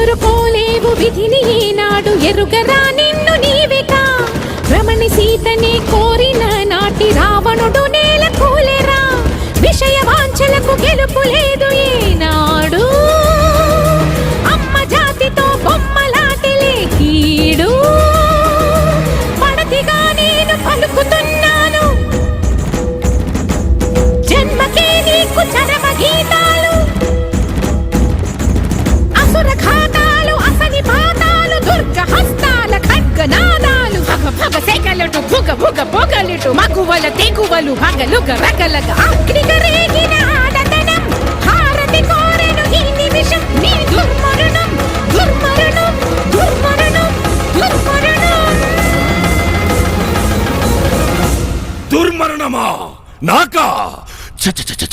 ఎదుర్కోలేవు విధిని ఈనాడు ఎరుగరా నిన్ను నీవిగా రమణి సీతనే కోరిన నాటి రావణుడు నేల కూలెరా విషయ వాంఛలకు గెలుపు లేదు